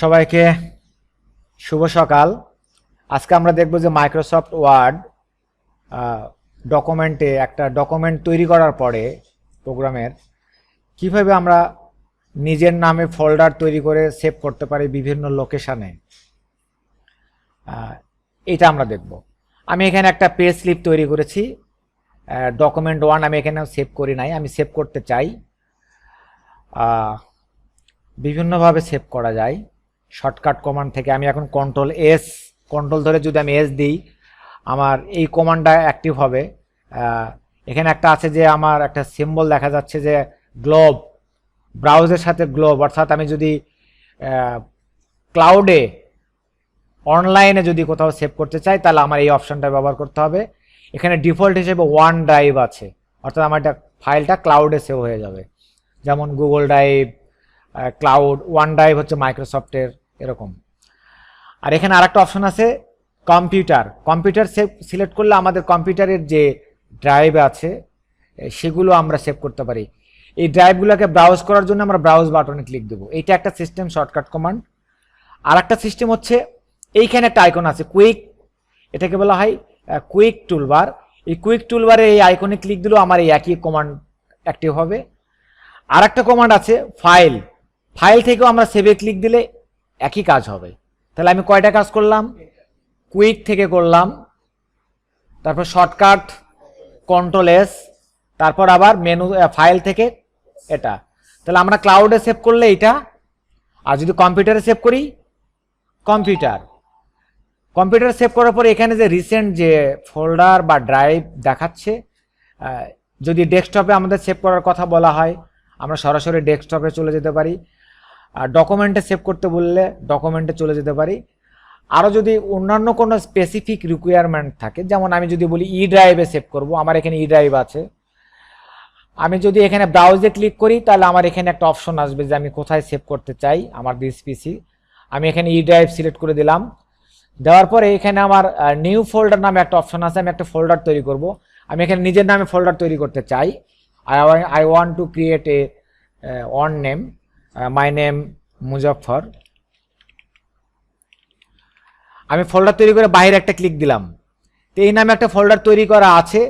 সবাইকে শুভ সকাল। আজকে আমরা দেখব যে মাইক্রোসফট ওয়ার্ড ডকুমেন্টে একটা ডকুমেন্ট তৈরি করার পরে প্রোগ্রামের কিভাবে আমরা নিজের নামে ফোল্ডার তৈরি করে সেভ করতে পারি বিভিন্ন লোকেশনে, এটা আমরা দেখব। আমি এখানে একটা পেজ স্লিপ তৈরি করেছি, ডকুমেন্ট 1। আমি এখানে সেভ করি নাই, আমি সেভ করতে চাই। বিভিন্নভাবে সেভ করা যায় শর্টকাট কমান্ড থেকে। আমি এখন কন্ট্রোল ধরে যদি আমি এস দিই, আমার এই কমান্ডটা অ্যাক্টিভ হবে। এখানে একটা আছে যে আমার একটা সিম্বল দেখা যাচ্ছে যে গ্লোব, ব্রাউজের সাথে গ্লোব, অর্থাৎ আমি যদি ক্লাউডে অনলাইনে যদি কোথাও সেভ করতে চাই তাহলে আমার এই অপশনটা ব্যবহার করতে হবে। এখানে ডিফল্ট হিসেবে ওয়ান ড্রাইভ আছে, অর্থাৎ আমার এটা ফাইলটা ক্লাউডে সেভ হয়ে যাবে, যেমন Google drive, cloud. One drive হচ্ছে মাইক্রোসফটের, এরকম। আর এখানে আরেকটা অপশন আছে কম্পিউটার সেভ সিলেক্ট করলে আমাদের কম্পিউটারের যে ড্রাইভ আছে সেগুলো আমরা সেভ করতে পারি। এই ড্রাইভগুলোকে ব্রাউজ করার জন্য আমরা ব্রাউজ বাটনে ক্লিক দেবো। এইটা একটা সিস্টেম শর্টকাট কমান্ড। আর একটা সিস্টেম হচ্ছে এইখানে একটা আইকন আছে কুইক, এটাকে বলা হয় কুইক টুলবার। এই কুইক টুলবারে এই আইকনে ক্লিক দিলেও আমার এই একই কমান্ড অ্যাক্টিভ হবে। আর একটা কমান্ড আছে ফাইল থেকেও আমরা সেভে ক্লিক দিলে একই কাজ হবে। তাহলে আমি কয়টা কাজ করলাম? কুইক থেকে করলাম, তারপর শর্টকাট কন্ট্রোল এস, তারপর আবার মেনু ফাইল থেকে এটা। তাহলে আমরা ক্লাউডে সেভ করলে এটা, আর যদি কম্পিউটারে সেভ করি কম্পিউটারে সেভ করার পরে এখানে যে রিসেন্ট যে ফোল্ডার বা ড্রাইভ দেখাচ্ছে, যদি ডেস্কটপে আমাদের সেভ করার কথা বলা হয় আমরা সরাসরি ডেস্কটপে চলে যেতে পারি। আর ডকুমেন্টে সেভ করতে বললে ডকুমেন্টে চলে যেতে পারি। আরও যদি অন্যান্য কোনো স্পেসিফিক রিকোয়ারমেন্ট থাকে, যেমন আমি যদি বলি ই ড্রাইভে সেভ করব, আমার এখানে ই ড্রাইভ আছে। আমি যদি এখানে ব্রাউজে ক্লিক করি তাহলে আমার এখানে একটা অপশন আসবে যে আমি কোথায় সেভ করতে চাই আমার দিস পিসি। আমি এখানে ই ড্রাইভ সিলেক্ট করে দিলাম। দেওয়ার পরে এখানে আমার নিউ ফোল্ডার নামে একটা অপশন আছে, আমি একটা ফোল্ডার তৈরি করব। আমি এখানে নিজের নামে ফোল্ডার তৈরি করতে চাই। I want to create a one name, my name Mozaffor। আমি ফোল্ডার তৈরি করে বাইরে একটা ক্লিক দিলাম, তো এই নামে একটা ফোল্ডার তৈরি করা আছে।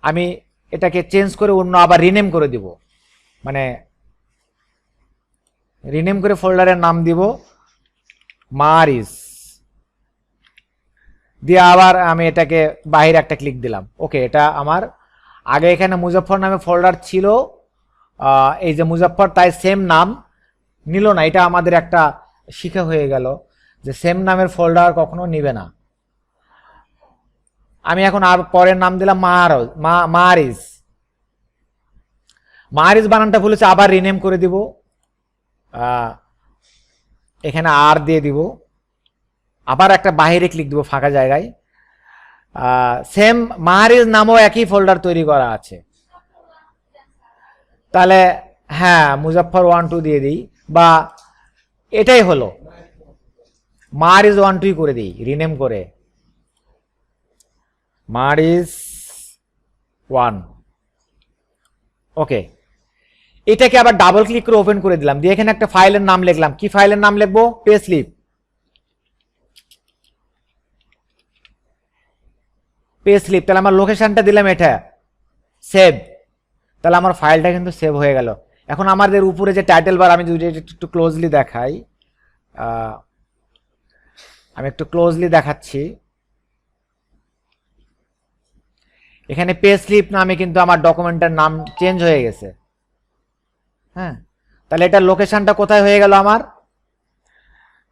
আমি এটাকে চেঞ্জ করে অন্য আবার রিনেম করে দিব, মানে রিনেম করে ফোল্ডারের নাম দিব মারিস দিয়ে আবার আমি এটাকে বাইরে একটা ক্লিক দিলাম। ওকে, এটা আমার আগে এখানে মুজাফফর নামে ফোল্ডার ছিল, এই যে মুজাফফর, তাই সেম নাম নিল না। এটা আমাদের একটা শিখা হয়ে গেল যে সেম নামের ফোল্ডার কখনো নিবে না। আমি এখন আর পরের নাম দিলাম মারিস বানানটা ভুলেছে, আবার রিনেম করে দিব, এখানে আর দিয়ে দিব, আবার একটা বাইরে ক্লিক দিব ফাঁকা জায়গায়। সেম মারিস নামও একই ফোল্ডার তৈরি করা আছে, তাহলে হ্যাঁ মুজাফফর 1 2 দিয়ে দিই, বা এটাই হলো মারিস 1 2 করে দিই, রিনেম করে মারিস 1। ওকে, এটাকে আবার ডাবল ক্লিক করে ওপেন করে দিলাম, দিয়ে এখানে একটা ফাইলের নাম লিখলাম। কি ফাইলের নাম লিখবো? Page slip. তাহলে আমার লোকেশনটা দিলাম এটা, সেভ। তাহলে আমার ফাইলটা কিন্তু সেভ হয়ে গেল। এখন আমাদের উপরে যে টাইটেল বার, আমি যদি একটু ক্লোজলি দেখাই, আমি একটু ক্লোজলি দেখাচ্ছি। এখানে পেজ স্লিপ নামে কিন্তু আমার ডকুমেন্টের নাম চেঞ্জ হয়ে গেছে। হ্যাঁ, তাহলে এটা লোকেশনটা কোথায় হয়ে গেল আমার?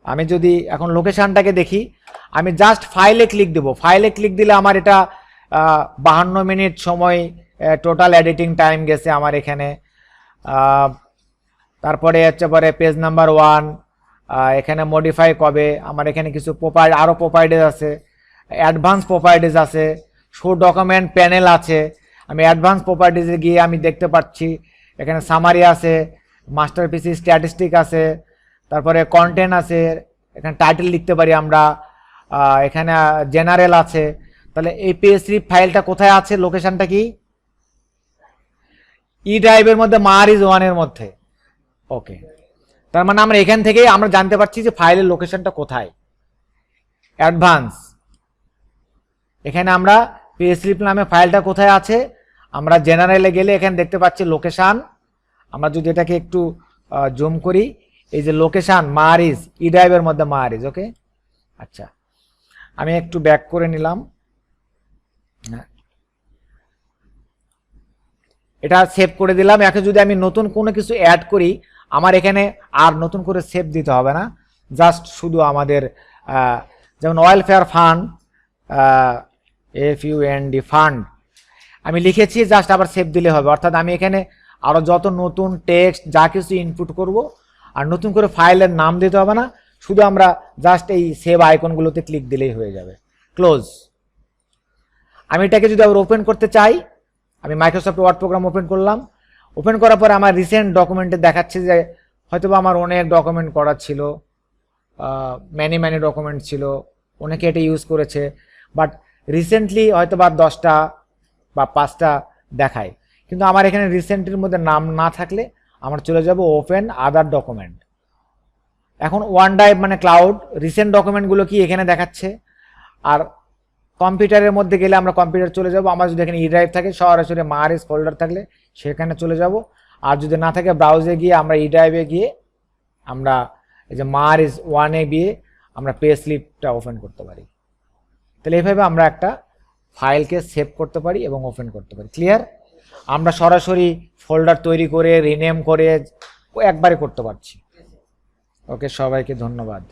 আমি যদি এখন লোকেশনটাকে দেখি, আমি জাস্ট ফাইলে ক্লিক দেব। ফাইলে ক্লিক দিলে আমার এটা 52 মিনিট সময় টোটাল এডিটিং টাইম গেছে আমার এখানে। তারপরে হচ্ছে পরে পেজ নাম্বার 1, এখানে মডিফাই কবে, আমার এখানে কিছু আরও প্রপার্টিজ আছে, অ্যাডভান্স প্রপার্টিজ আছে, শো ডকুমেন্ট প্যানেল আছে। আমি অ্যাডভান্স প্রপার্টিজে গিয়ে আমি দেখতে পাচ্ছি এখানে সামারি আছে, মাস্টারপিসি স্ট্যাটিস্টিক আছে, তারপরে কন্টেন্ট আছে, এখানে টাইটেল লিখতে পারি আমরা, এখানে জেনারেল আছে। তাহলে এই পিএসসি ফাইলটা কোথায় আছে? লোকেশনটা কি? ই ড্রাইভের মধ্যে, মারিস 1 এর মধ্যে। ওকে, তার মানে আমরা এখান থেকেই আমরা জানতে পারছি যে ফাইলের লোকেশনটা কোথায়। অ্যাডভান্স, এখানে আমরা পে স্লিপ নামে ফাইলটা কোথায় আছে, আমরা জেনারেলে গেলে এখানে দেখতে পাচ্ছি লোকেশন। আমরা যদি এটাকে একটু জুম করি, এই যে লোকেশন মারিজ, ই ড্রাইভের মধ্যে মারিজ। ওকে, আচ্ছা আমি একটু ব্যাক করে নিলাম, এটা সেভ করে দিলাম। এখন যদি আমি নতুন কোনো কিছু অ্যাড করি, আমার এখানে আর নতুন করে সেভ দিতে হবে না, জাস্ট শুধু আমাদের যেমন ওয়েলফেয়ার ফান্ড, FUND ফান্ড আমি লিখেছি, জাস্ট আবার সেভ দিলে হবে। অর্থাৎ আমি এখানে আরও যত নতুন টেক্সট যা কিছু ইনপুট করব, আর নতুন করে ফাইলের নাম দিতে হবে না, শুধু আমরা জাস্ট এই সেভ আইকনগুলোতে ক্লিক দিলেই হয়ে যাবে। ক্লোজ। আমি এটাকে যদি আবার ওপেন করতে চাই, আমি মাইক্রোসফট ওয়ার্ড প্রোগ্রাম ওপেন করলাম। ওপেন করার পরে আমার রিসেন্ট ডকুমেন্টে দেখাচ্ছে যে হয়তোবা আমার অনেক ডকুমেন্ট করা ছিল, ম্যানি ডকুমেন্ট ছিল, অনেকে এটা ইউজ করেছে, বাট রিসেন্টলি হয়তোবা 10টা বা 5টা দেখায়, কিন্তু আমার এখানে রিসেন্টের মধ্যে নাম না থাকলে আমার চলে যাব ওপেন আদার ডকুমেন্ট। এখন ওয়ান ড্রাইভ মানে ক্লাউড, রিসেন্ট ডকুমেন্টগুলো কি এখানে দেখাচ্ছে। আর কম্পিউটারের মধ্যে গেলে আমরা কম্পিউটার চলে যাব, আমার যদি এখানে ই ড্রাইভ থাকে সরাসরি মারিজ ফোল্ডার থাকলে সেখানে চলে যাব, আর যদি না থাকে ব্রাউজে গিয়ে আমরা ই ড্রাইভে গিয়ে আমরা এই যে মারিজ ওয়ানে গিয়ে আমরা পে স্লিপটা ওপেন করতে পারি। তাহলে এইভাবে আমরা একটা ফাইলকে সেভ করতে পারি এবং ওপেন করতে পারি। ক্লিয়ার? আমরা সরাসরি ফোল্ডার তৈরি করে রিনেম করে একবারে করতে পারছি। ওকে, সবাইকে ধন্যবাদ।